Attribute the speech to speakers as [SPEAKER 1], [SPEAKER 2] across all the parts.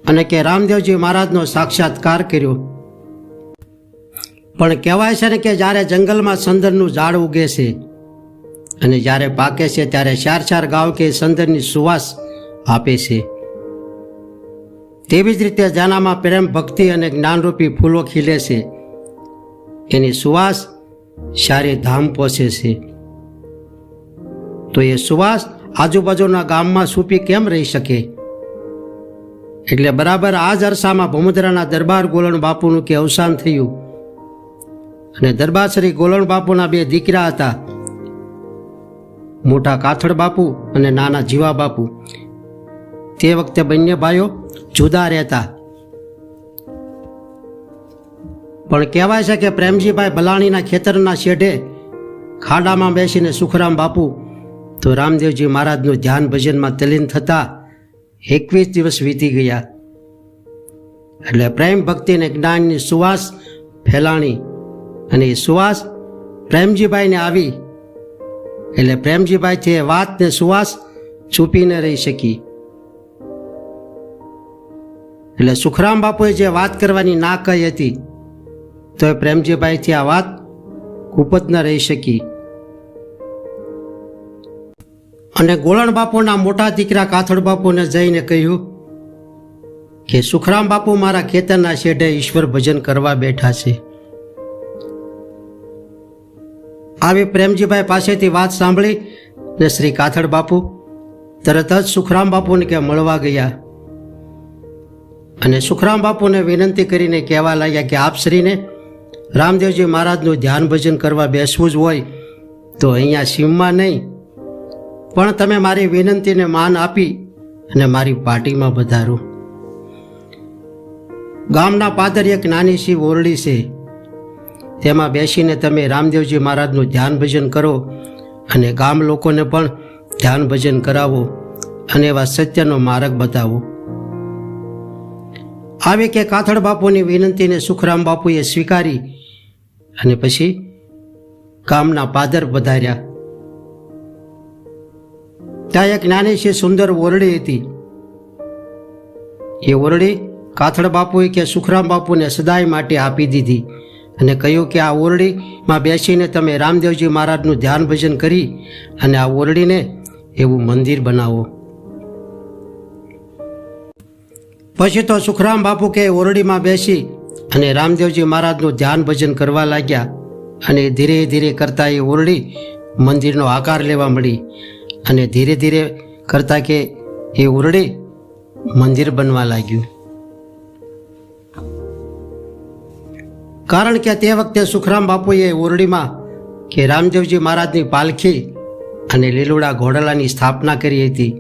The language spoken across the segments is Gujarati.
[SPEAKER 1] અને કે રામદેવજી મહારાજનો સાક્ષાત્કાર કર્યો. પણ કહેવાય છે ને કે જ્યારે જંગલમાં સંદરનું ઝાડ ઉગે છે અને જ્યારે પાકે છે ત્યારે 4 ગાંવ કે સંદરની સુવાસ આપે છે, તેવી જ રીતે જેનામાં પ્રેમ, ભક્તિ અને જ્ઞાનરૂપી ફૂલો ખીલે છે એની સુવાસ સારે ધામ પહોંચે છે. તો એ સુવાસ આજુબાજુના ગામમાં છૂપી કેમ રહી શકે? એટલે બરાબર આ જ અરસામાં ભમુદરાના દરબાર ગોલણ બાપુનું કે અવસાન થયું અને દરબાર શ્રી ગોલણ બાપુના 2 દીકરા હતા, મોટા કાથડ બાપુ અને નાના જીવા બાપુ. તે વખતે બંને ભાઈઓ જુદા રહેતા. પણ કહેવાય છે કે પ્રેમજીભાઈ ભલાણીના ખેતરના શેઢે ખાડામાં બેસીને સુખરામ બાપુ તો રામદેવજી મહારાજનું ધ્યાન ભજનમાં તલ્લીન થતા 21 દિવસ વીતી ગયા. એટલે પ્રેમ, ભક્તિ અને જ્ઞાનની સુવાસ ફેલાણી અને એ સુવાસ પ્રેમજીભાઈને આવી. એટલે પ્રેમજીભાઈથી એ વાત ને સુવાસ છુપી ન રહી શકી. એટલે સુખરામ બાપુએ જે વાત કરવાની ના કહી હતી તો એ પ્રેમજીભાઈથી આ વાત કૂપત ન રહી શકી. અને ગોળણ બાપુના મોટા દીકરા કાથડ બાપુને જઈને કહ્યું કે સુખરામ બાપુ મારા ખેતરના શેઢે ઈશ્વર ભજન કરવા બેઠા છે. આવી પ્રેમજીભાઈ પાસેથી વાત સાંભળી ને શ્રી કાથડ બાપુ તરત જ સુખરામ બાપુને કે મળવા ગયા અને સુખરામ બાપુને વિનંતી કરીને કહેવા લાગ્યા કે આપ શ્રીને રામદેવજી મહારાજનું ધ્યાન ભજન કરવા બેસવું જ હોય તો અહીંયા સીમમાં નહીં, પણ તમે મારી વિનંતીને માન આપી અને મારી પાર્ટીમાં પધારો. ગામના પાદર એક નાની સી ઓરડી છે, તેમાં બેસીને તમે રામદેવજી મહારાજનું ધ્યાન ભજન કરો અને ગામ લોકોને પણ ધ્યાન ભજન કરાવો અને એવા સત્યનો માર્ગ બતાવો. આવી કે કાથડ બાપુની વિનંતીને સુખરામ બાપુએ સ્વીકારી અને પછી ગામના પાદર પધાર્યા. ત્યાં એક નાની સી સુંદર ઓરડી હતી. એ ઓરડી કાથડ બાપુએ કે સુખરામ બાપુને સદાય માટે આપી દીધી અને કહ્યું કે આ ઓરડીમાં બેસીને તમે રામદેવજી મહારાજનું ધ્યાન ભજન કરી અને આ ઓરડીને એવું મંદિર બનાવો. પછી તો સુખરામ બાપુ કે ઓરડીમાં બેસી અને રામદેવજી મહારાજનું ધ્યાન ભજન કરવા લાગ્યા અને ધીરે ધીરે કરતા એ ઓરડી મંદિરનો આકાર લેવા મળી અને ધીરે ધીરે કરતા કે એ ઓરડી મંદિર બનવા લાગ્યું. કારણ કે તે વખતે સુખરામ બાપુએ ઓરડીમાં કે રામદેવજી મહારાજની પાલખી અને લીલુડા ઘોડાલાની સ્થાપના કરી હતી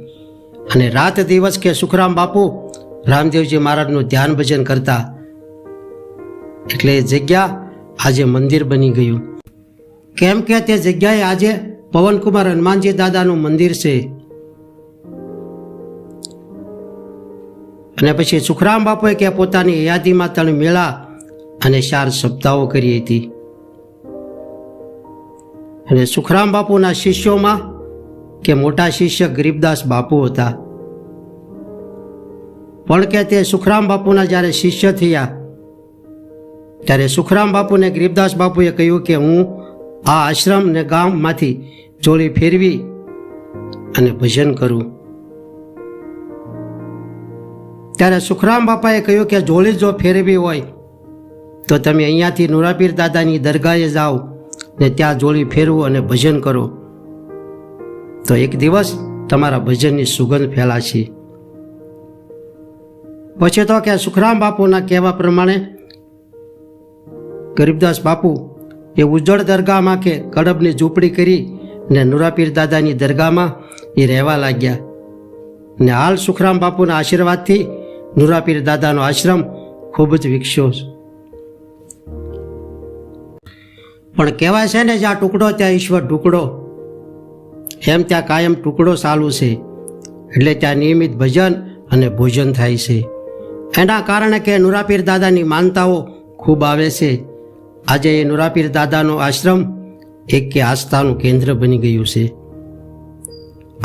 [SPEAKER 1] અને રાત દિવસ કે સુખરામ બાપુ રામદેવજી મહારાજનું ધ્યાન ભજન કરતા. એટલે એ જગ્યા આજે મંદિર બની ગયું. કેમ કે તે જગ્યાએ આજે પવનકુમાર હનુમાનજી દાદાનું મંદિર છે. અને પછી સુખરામ બાપુએ કે પોતાની યાદીમાં 3 મેળા અને 4 સપ્તાહો કરી હતી. અને સુખરામ બાપુના શિષ્યોમાં કે મોટા શિષ્ય ગરીબદાસ બાપુ હતા. પણ કે તે સુખરામ બાપુના જ્યારે શિષ્ય થયા ત્યારે સુખરામ બાપુને ગરીબદાસ બાપુએ કહ્યું કે હું આ આશ્રમ ને ગામમાંથી જોડી ફેરવી અને ભજન કરું. ત્યારે સુખરામ બાપાએ કહ્યું કે જોડી જો ફેરવી હોય તો તમે અહીંયાથી નુરાપીર દાદાની દરગાહે જાઓ ને ત્યાં જોડી ફેરવો અને ભજન કરો તો એક દિવસ તમારા ભજનની સુગંધ ફેલાશે. પછી તો કે સુખરામ બાપુના કહેવા પ્રમાણે ગરીબદાસ બાપુ એ ઉજ્જળ દરગાહમાં કે કડબની ઝૂંપડી કરી ને નુરાપીર દાદાની દરગાહમાં એ રહેવા લાગ્યા. ને હાલ સુખરામ બાપુના આશીર્વાદથી નુરાપીર દાદાનો આશ્રમ ખૂબ જ વિકસ્યો. પણ કહેવાય છે ને જ્યાં ટુકડો ત્યાં ઈશ્વર ઢુકડો, એમ ત્યાં કાયમ ટુકડો ચાલુ છે. એટલે ત્યાં નિયમિત ભજન અને ભોજન થાય છે. એના કારણે કે નુરાપીર દાદાની માનતાઓ ખૂબ આવે છે. આજે એ નુરાપીર દાદાનો આશ્રમ એક કે આસ્થાનું કેન્દ્ર બની ગયું છે.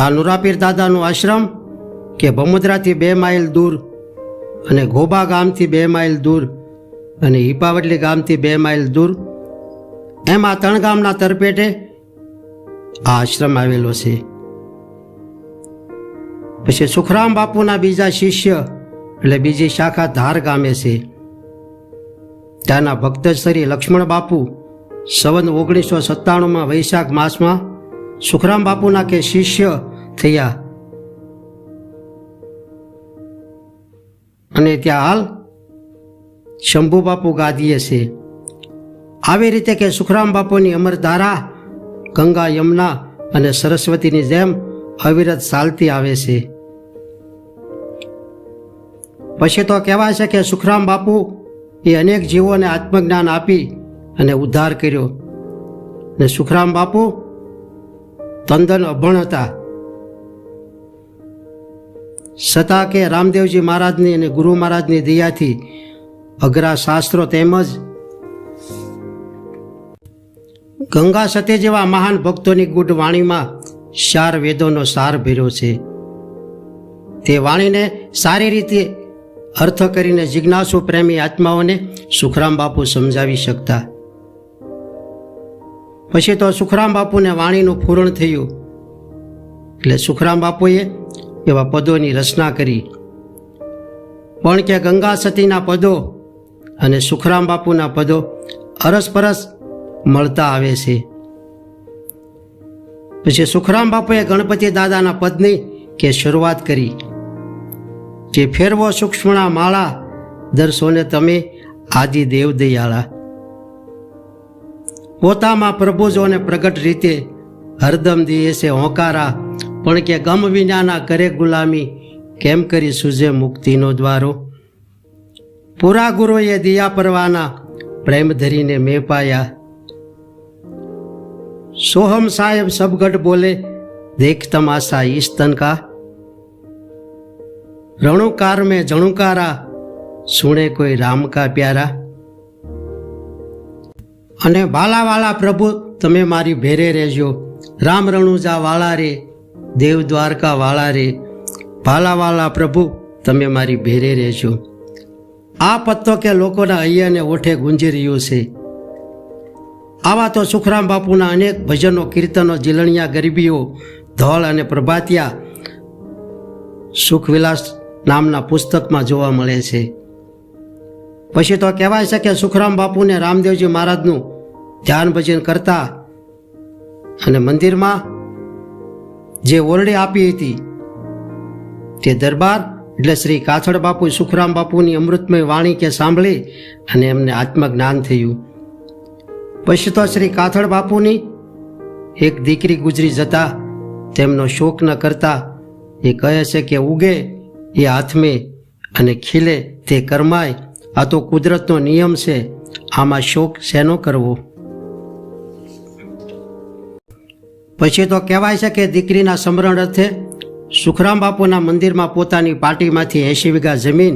[SPEAKER 1] આ નુરાપીર દાદાનું આશ્રમ કે ભમુદરાથી 2 માઇલ દૂર અને ગોબા ગામથી 2 માઇલ દૂર અને હિપાવટલી ગામથી 2 માઇલ દૂર, એમ આ 3 ગામના તરપેટે આ આશ્રમ આવેલો છે. પછી સુખરામ બાપુના બીજા શિષ્ય એટલે બીજી શાખા ધાર ગામે છે. ત્યાંના ભક્ત શ્રી લક્ષ્મણ બાપુ સંવત 1997 વૈશાખ માસમાં સુખરામ બાપુના કે શિષ્ય થયા અને ત્યાં હાલ શંભુ બાપુ ગાદીએ છે. આવી રીતે કે સુખરામ બાપુની અમરધારા ગંગા, યમુના અને સરસ્વતીની જેમ અવિરત ચાલતી આવે છે. પછી તો કહેવાય છે કે સુખરામ બાપુ એ અનેક જીવોને આત્મજ્ઞાન આપી અને ઉદ્ધાર કર્યો. ને સુખરામ બાપુ તદ્દન અભણ હતા, છતાં કે રામદેવજી મહારાજની અને ગુરુ મહારાજની દયાથી અઘરા શાસ્ત્રો તેમજ ગંગા સતી જેવા મહાન ભક્તોની ગુઢ વાણીમાં 4 વેદોનો સાર ભર્યો છે. તે વાણીને સારી રીતે અર્થ કરીને જિજ્ઞાસુ પ્રેમી આત્માઓને સુખરામ બાપુ સમજાવી શકતા. પછી તો સુખરામ બાપુને વાણીનું પૂરણ થયું એટલે સુખરામ બાપુએ એવા પદોની રચના કરી. પણ કે ગંગા સતીના પદો અને સુખરામ બાપુના પદો અરસપરસ મળતા આવે છે. પછી સુખરામ બાપુએ ગણપતિ દાદાના પદની કે શરૂઆત કરી, જે ફેરવો સૂક્ષ્મણા માળા દર્શોને તમે આદિ દેવ દયાળા. પોતામાં પ્રભુજોને પ્રગટ રીતે હરદમ દિયે છે હોંકારા, પણ કે ગમ વિનાના કરે ગુલામી કેમ કરી સુજે મુક્તિનો દ્વારો. પૂરા ગુરુએ દિયા પરવાના પ્રેમ ધરીને મેં પાયા. સોહમ સાહેબ સબગઢ બોલે દેખ તમાશા ઈશ તન કા. રણુકાર में જણુકારા સુણે કોઈ રામ કા પ્યારા. અને વાલા પ્રભુ તમે મારી ભેરે રહેજો, રામ રણુજા વાળા રે, દેવ દ્વારકા વાળા રે, વાલા પ્રભુ તમે મારી ભેરે રહેજો. આ પત્તો કે લોકોના હૈયાને ઓઠે ગુંજી રહ્યું છે. આવા તો સુખરામ બાપુના અનેક ભજનો, કીર્તનો, જીલણિયા ગરબીઓ, ધોળ અને પ્રભાતિયા સુખવિલાસ નામના પુસ્તકમાં જોવા મળે છે. પછી તો કહેવાય છે કે સુખરામ બાપુને રામદેવજી મહારાજનું ધ્યાન ભજન કરતા અને મંદિરમાં જે ઓરડી આપી હતી તે દરબાર એટલે શ્રી કાથડ બાપુ સુખરામ બાપુની અમૃતમય વાણી કે સાંભળી અને એમને આત્મજ્ઞાન થયું. પછી તો શ્રી કાથડ બાપુની એક દીકરી ગુજરી જતા તેમનો શોક ન કરતા એ કહે છે કે ઉગે એ હાથમે અને ખીલે તે કરમાય, આ તો કુદરતનો નિયમ છે, આમાં શોક શેનો કરવો. પછી તો કહેવાય છે કે દીકરીના સમરણ અર્થે સુખરામ બાપુના મંદિરમાં પોતાની પાર્ટીમાંથી 80 વીઘા જમીન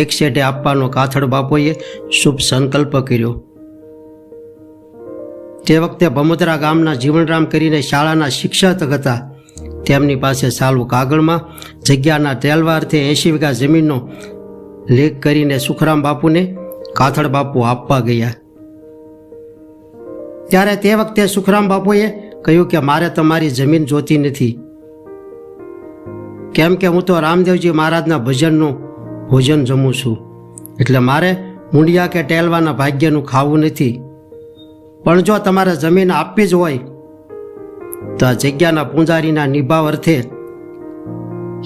[SPEAKER 1] એક શેઠે આપવાનો કાથડ બાપુએ શુભ સંકલ્પ કર્યો. તે વખતે ભમોદરા ગામના જીવણરામ કરીને શાળાના શિક્ષક હતા. તેમની પાસે સાલું કાગળમાં જગ્યાના ટેલવા અર્થે 80 વીઘા જમીનનો લેખ કરીને સુખરામ બાપુને કાથડ બાપુ આપવા ગયા. ત્યારે તે વખતે સુખરામ બાપુએ કહ્યું કે મારે તમારી જમીન જોતી નથી, કેમ કે હું તો રામદેવજી મહારાજના ભજનનું ભોજન જમું છું, એટલે મારે મૂંડિયા કે ટેલવાના ભાગ્યનું ખાવું નથી. પણ જો તમારે જમીન આપવી જ હોય તો આ જગ્યાના પૂંજારીના નિભાવ અર્થે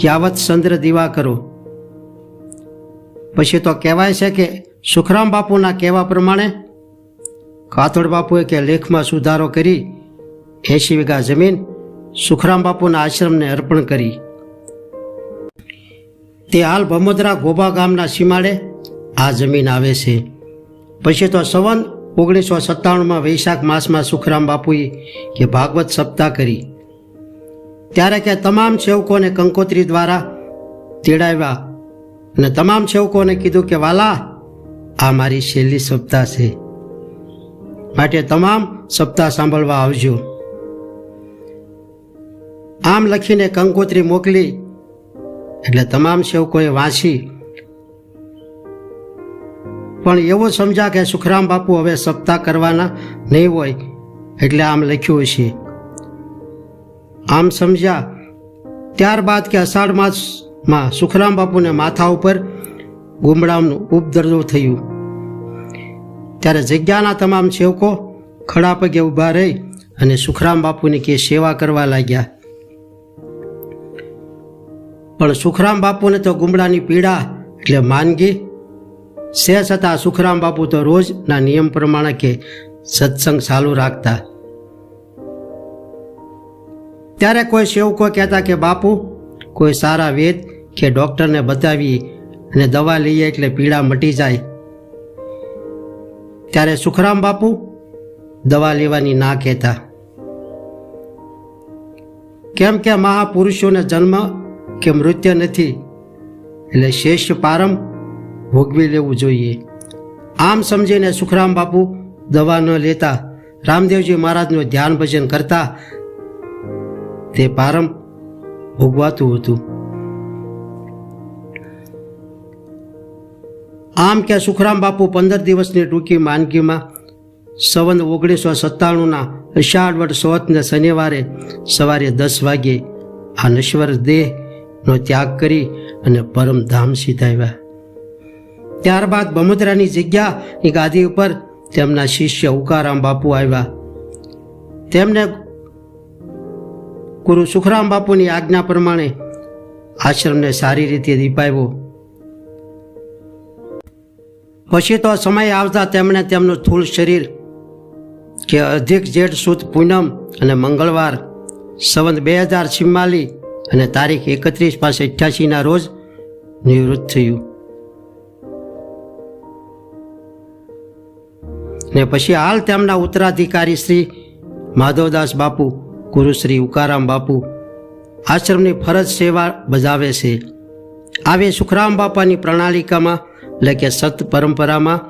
[SPEAKER 1] યાવત ચંદ્ર દીવા કરો. પછી તો કહેવાય છે કે સુખરામ બાપુના કહેવા પ્રમાણે કાથડ બાપુએ કે લેખમાં સુધારો કરી 80 વીઘા જમીન સુખરામ બાપુના આશ્રમને અર્પણ કરી. તે હાલ ભમોદરા ગોબા ગામના સીમાડે આ જમીન આવે છે. પછી તો સંવત 1997 વૈશાખ માસમાં સુખરામ બાપુએ કે ભાગવત સપ્તાહ કરી. ત્યારે કે તમામ સેવકોને કંકોત્રી દ્વારા તેડાવ્યા અને તમામ સેવકોને કીધું કે વાલા, આ મારી છેલ્લી સપ્તાહ છે, માટે તમામ સપ્તાહ સાંભળવા આવજો. આમ લખીને કંકોત્રી મોકલી એટલે તમામ સેવકોએ વાંચી પણ એવું સમજ્યા કે સુખરામ બાપુ હવે સપ્તાહ કરવાના નહીં હોય એટલે આમ લખ્યું છે. આમ સમજ્યા ત્યારબાદ કે અષાઢ માસમાં સુખરામ બાપુને માથા ઉપર ગુમડાનું ઉપદ્રવ થયું. ત્યારે જગ્યાના તમામ સેવકો ખડા પગે ઊભા રહી અને સુખરામ બાપુની કે સેવા કરવા લાગ્યા. પણ સુખરામ બાપુને તો ગુમડાની પીડા એટલે માંદગી સે છતાં સુખરામ બાપુ તો રોજના નિયમ પ્રમાણે કે સત્સંગ ચાલુ રાખતા. ત્યારે કોઈ સેવકો કહેતા કે બાપુ કોઈ સારા વેદ કે ડૉક્ટરને બતાવી અને દવા લઈએ એટલે પીડા મટી જાય. ત્યારે સુખરામ બાપુ દવા લેવાની ના કહેતા, કેમ કે મહાપુરુષોને જન્મ કે મૃત્યુ નથી એટલે શેષ પારમ ભોગવી લેવું જોઈએ. આમ સમજીને સુખરામ બાપુ દવા ન લેતા રામદેવજી મહારાજનું ધ્યાન ભજન કરતા તે પારમ ભોગવાતું હતું. આમ કે સુખરામ બાપુ 15 દિવસની ટૂંકી માંદગીમાં સંવત 1997ના અષાઢ વડ ચોથને શનિવારે સવારે 10 વાગ્યે આ નશ્વર દેહનો ત્યાગ કરી અને પરમધામ સીધાવ્યા. ત્યારબાદ બમોદરાની જગ્યાની ગાદી ઉપર તેમના શિષ્ય ઉકારામ બાપુ આવ્યા. તેમને ગુરુ સુખરામ બાપુની આજ્ઞા પ્રમાણે આશ્રમને સારી રીતે દીપાવ્યો. પછી તો સમય આવતા તેમણે તેમનું સ્થૂળ શરીર કે અધિક જેઠ સુદ પૂનમ અને મંગળવાર સંવત 2044 અને તારીખ 31/5/88ના રોજ નિવૃત્ત થયું. ને પછી હાલ તેમના ઉત્તરાધિકારી શ્રી માધવદાસ બાપુ ગુરુ શ્રી ઉકારામ બાપુ આશ્રમની ફરજ સેવા બજાવે છે. આવી સુખરામ બાપાની પ્રણાલિકામાં એટલે કે સત પરંપરામાં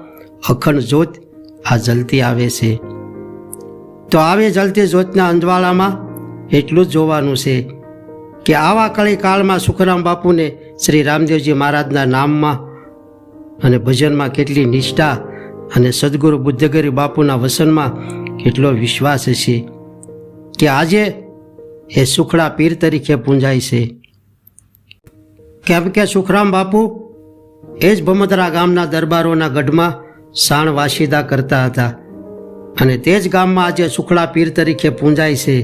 [SPEAKER 1] અખંડ જ્યોત આ જલતી આવે છે. તો આવી જલતી જ્યોતના અંજવાળામાં એટલું જ જોવાનું છે કે આવા કળી કાળમાં સુખરામ બાપુને શ્રી રામદેવજી મહારાજના નામમાં અને ભજનમાં કેટલી નિષ્ઠા અને સદગુરુ બુદ્ધગીરી બાપુના વસનમાં કેટલો વિશ્વાસ છે કે આજે એ સુખડા પીર તરીકે પૂંજાય છે. કેમ કે સુખરામ બાપુ એ જ બમોદરા ગામના દરબારોના ગઢમાં શાણ વાસીદા કરતા હતા અને તે જ ગામમાં આજે સુખડા પીર તરીકે પૂંજાય છે.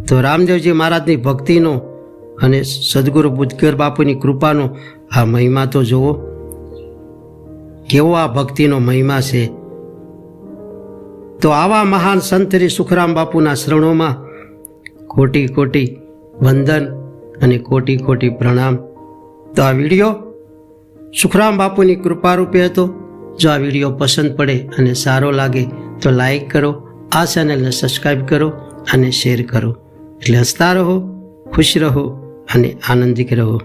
[SPEAKER 1] તો રામદેવજી મહારાજની ભક્તિનો અને સદગુરુ બુદ્ધગીર બાપુની કૃપાનો આ મહિમા તો જુઓ, કેવો આ ભક્તિનો મહિમા છે. તો આવા મહાન સંતરી સુખરામ બાપુના શરણોમાં કોટી કોટી વંદન અને કોટી કોટી પ્રણામ. તો આ વિડીયો સુખરામ બાપુની કૃપારૂપે હતો. જો આ વિડીયો પસંદ પડે અને સારો લાગે તો લાઈક કરો, આ ચેનલને સબસ્ક્રાઈબ કરો અને શેર કરો. એટલે હસતા રહો, ખુશ રહો અને આનંદિત રહો.